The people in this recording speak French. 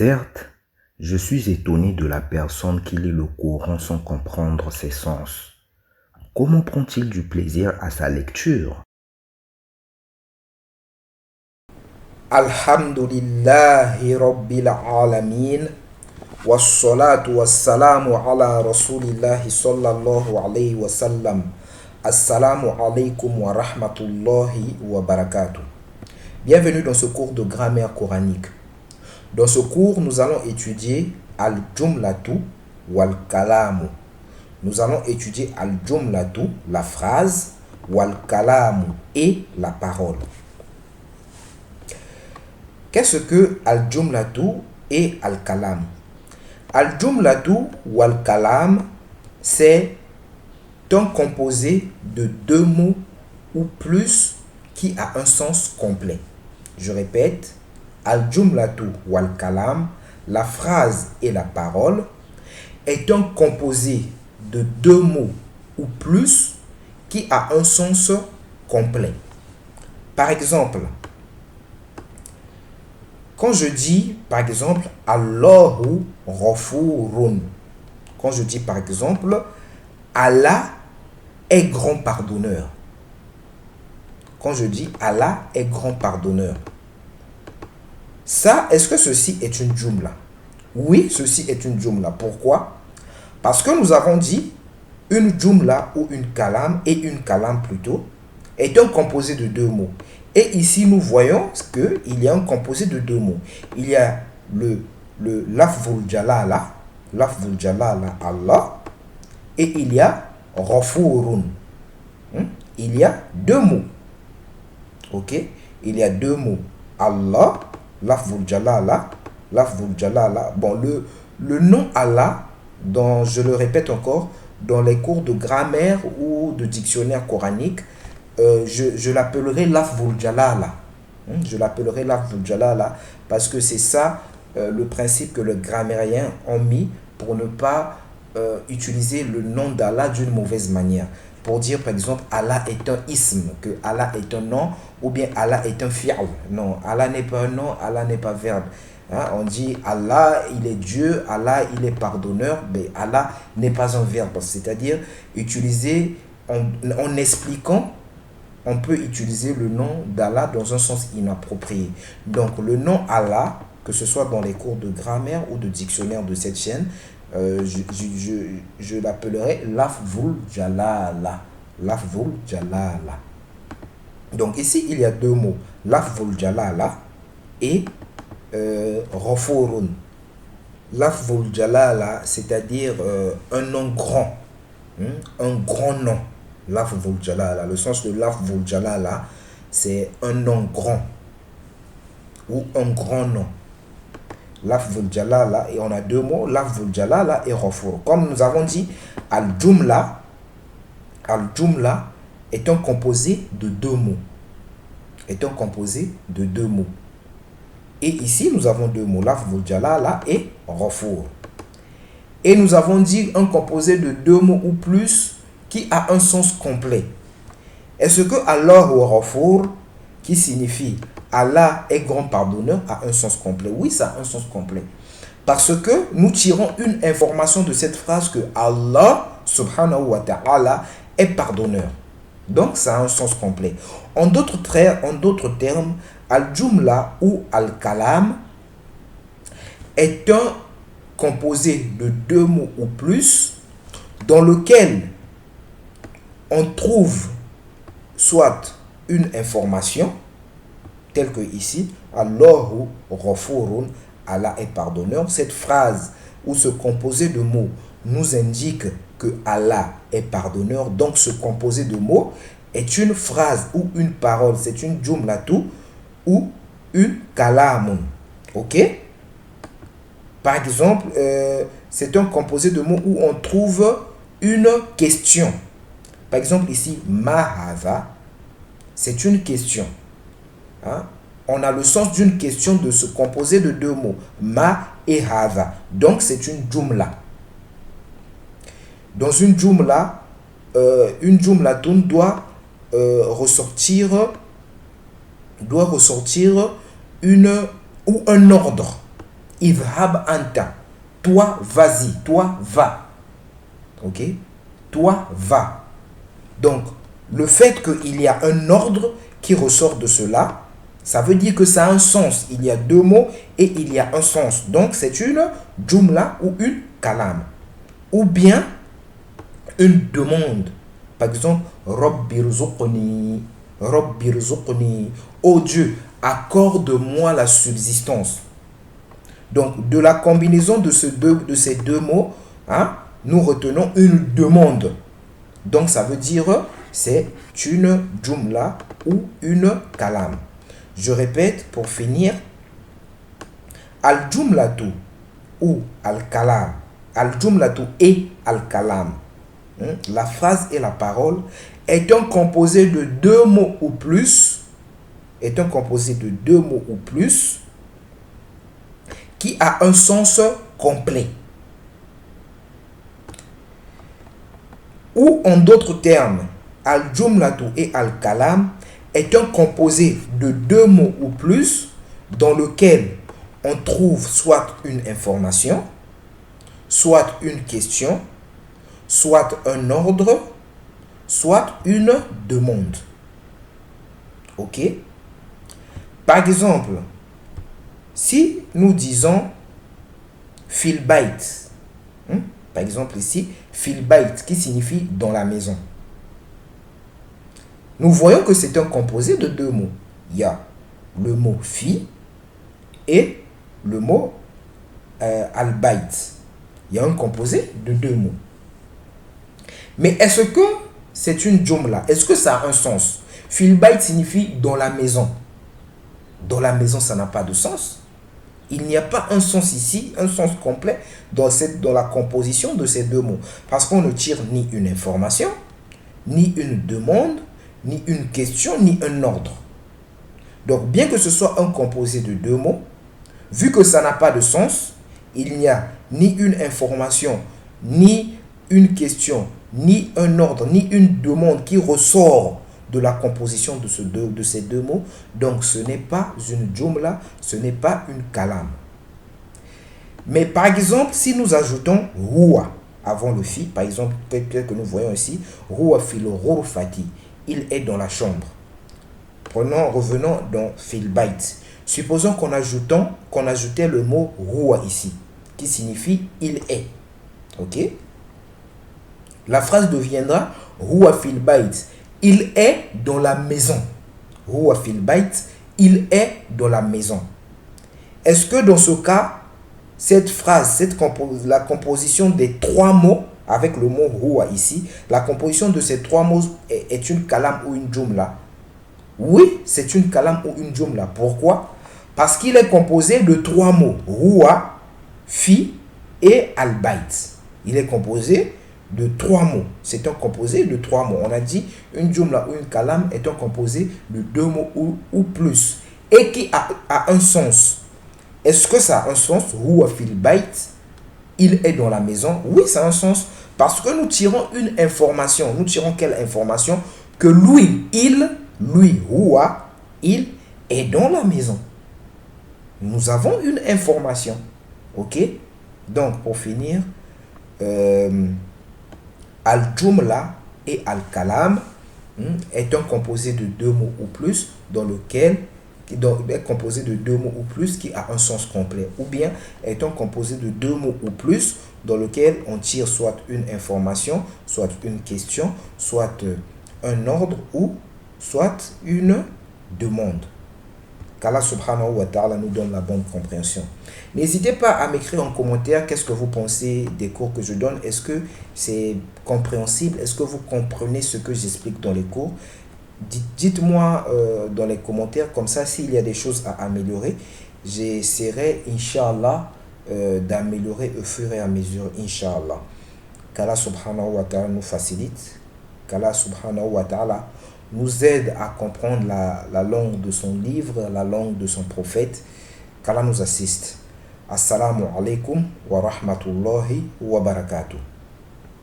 Certes, je suis étonné de la personne qui lit le Coran sans comprendre ses sens. Comment prend-il du plaisir à sa lecture? Alhamdulillahi Rabbil Alamin. Wassalatu wassalamu ala Rasulillahi sallallahu alayhi wa sallam. Assalamu alaikum wa rahmatullahi wa barakatuh. Bienvenue dans ce cours de grammaire coranique. Dans ce cours, nous allons étudier Al-Jumlatu wal-Kalamu. Nous allons étudier Al-Jumlatu, la phrase, wal-Kalamu, et la parole. Qu'est-ce que Al-Jumlatu et Al-Kalam? Al-Jumlatu wal-Kalam, c'est un composé de deux mots ou plus qui a un sens complet. Je répète, Al-Jumlatu wal-Kalam, la phrase et la parole, est un composé de deux mots ou plus qui a un sens complet. Par exemple, quand je dis, par exemple, Allahu Ghafurun, quand je dis, par exemple, Allah est grand pardonneur. Quand je dis Allah est grand pardonneur. Ça, est-ce que ceci est une jumla? Oui, ceci est une jumla. Pourquoi? Parce que nous avons dit une jumla ou une kalam, et une kalam plutôt, est un composé de deux mots. Et ici, nous voyons qu'il y a un composé de deux mots. Il y a le lafzul jalala, Allah, et il y a Ghafurun. Il y a deux mots. Ok? Il y a deux mots. Allah, lafzul jalala. Bon, le nom Allah, je le répète encore, dans les cours de grammaire ou de dictionnaire coranique, je l'appellerai lafzul jalala. Je l'appellerai lafzul jalala parce que c'est ça le principe que les grammairiens ont mis pour ne pas utiliser le nom d'Allah d'une mauvaise manière. Pour dire par exemple Allah est un ism, que Allah est un nom, ou bien Allah est un fi'l. Non, Allah n'est pas un nom, Allah n'est pas verbe. On dit Allah, il est Dieu, Allah, il est pardonneur, mais Allah n'est pas un verbe. C'est-à-dire, utiliser, en expliquant, on peut utiliser le nom d'Allah dans un sens inapproprié. Donc, le nom Allah, que ce soit dans les cours de grammaire ou de dictionnaire de cette chaîne, je l'appellerai lafzul jalala. Lafzul jalala. Donc, ici, il y a deux mots, lafzul jalala et Ghafurun. Lafzul jalala, c'est-à-dire un nom grand, un grand nom. Lafzul jalala, le sens de lafzul jalala, c'est un nom grand ou un grand nom. Lafzul jalala, et on a deux mots, lafzul jalala et Ghafur. Comme nous avons dit, al-jumla est un composé de deux mots. Et ici, nous avons deux mots, lafzul jalala et Ghafur. Et nous avons dit un composé de deux mots ou plus qui a un sens complet. Est-ce que Allah ou Ghafur, qui signifie Allah est grand pardonneur, a un sens complet? Oui, ça a un sens complet. Parce que nous tirons une information de cette phrase que Allah, subhanahu wa ta'ala, est pardonneur. Donc, ça a un sens complet. En d'autres termes, Al-Jumla ou Al-Kalam est un composé de deux mots ou plus dans lequel on trouve soit une information, telle que ici, Allahu Ghafurun, Allah est pardonneur. Cette phrase ou ce composé de mots nous indique que Allah est pardonneur. Donc ce composé de mots est une phrase ou une parole, c'est une jumlatu ou une kalamun. Ok? Par exemple, c'est un composé de mots où on trouve une question. Par exemple ici, ma hadha, c'est une question. On a le sens d'une question de ce composé de deux mots, ma et hadha. Donc c'est une jumla. Dans une jumlatun doit ressortir une ou un ordre. idhab anta. Toi, vas-y. Toi, va. Ok? Toi, va. Donc, le fait qu'il y a un ordre qui ressort de cela, ça veut dire que ça a un sens. Il y a deux mots et il y a un sens. Donc, c'est une jumla ou une kalam. Ou bien, une demande. Par exemple, Rabbi rzuqni. Rabbi rzuqni. Oh Dieu, accorde-moi la subsistance. Donc, de la combinaison de ces deux mots, hein, nous retenons une demande. Donc, ça veut dire c'est une jumla ou une kalam. Je répète pour finir. Al-jumlatu ou al-kalam. Al-jumlatu et al-kalam. La phrase et la parole est un composé de deux mots ou plus. Est un composé de deux mots ou plus qui a un sens complet. Ou en d'autres termes, al-jumlatu et al-kalam est un composé de deux mots ou plus dans lequel on trouve soit une information, soit une question, soit un ordre, soit une demande. Ok? Par exemple, si nous disons fil bait, par exemple ici, fil bait qui signifie dans la maison. Nous voyons que c'est un composé de deux mots. Il y a le mot fi et le mot al-bait. Il y a un composé de deux mots. Mais est-ce que c'est une jumla? Est-ce que ça a un sens? Fil bait signifie dans la maison. Dans la maison, ça n'a pas de sens. Il n'y a pas un sens ici, un sens complet dans la composition de ces deux mots. Parce qu'on ne tire ni une information, ni une demande, ni une question, ni un ordre. Donc, bien que ce soit un composé de deux mots, vu que ça n'a pas de sens, il n'y a ni une information, ni une question, ni un ordre, ni une demande qui ressort de la composition de ces deux mots. Donc, ce n'est pas une jumla, ce n'est pas une kalam. Mais par exemple, si nous ajoutons huwa avant le fi, par exemple, tel que nous voyons ici, huwa fil ghurfati, il est dans la chambre. Revenons dans fil bait. Supposons qu'on ajoutait le mot huwa ici, qui signifie il est. Ok? La phrase deviendra huwa fil bait. Il est dans la maison. Huwa fil bait. Il est dans la maison. Est-ce que dans ce cas, cette phrase, la composition des trois mots, avec le mot huwa ici, la composition de ces trois mots est une kalam ou une jumla? Oui, c'est une kalam ou une jumla. Pourquoi? Parce qu'il est composé de trois mots. Huwa, fi et al-bait. Il est composé de trois mots. C'est un composé de trois mots. On a dit une jumla ou une kalam est un composé de deux mots ou plus et qui a un sens. Est-ce que ça a un sens? Huwa fil bait, il est dans la maison. Oui, ça a un sens parce que nous tirons une information. Nous tirons quelle information? Que lui, huwa, il est dans la maison. Nous avons une information. Ok? Donc, pour finir, al-jumla et al-kalam est un composé de deux mots ou plus est composé de deux mots ou plus qui a un sens complet, ou bien est un composé de deux mots ou plus dans lequel on tire soit une information, soit une question, soit un ordre ou soit une demande. Qu'Allah subhanahu wa ta'ala nous donne la bonne compréhension. N'hésitez pas à m'écrire en commentaire qu'est-ce que vous pensez des cours que je donne. Est-ce que c'est compréhensible? Est-ce que vous comprenez ce que j'explique dans les cours? Dites-moi dans les commentaires, comme ça, s'il y a des choses à améliorer, j'essaierai, Inch'Allah, d'améliorer au fur et à mesure, Inch'Allah. Qu'Allah subhanahu wa ta'ala nous facilite, qu'Allah subhanahu wa ta'ala nous aide à comprendre la langue de son livre, la langue de son prophète, qu'Allah nous assiste. Assalamu alaikum wa rahmatullahi wa barakatuh.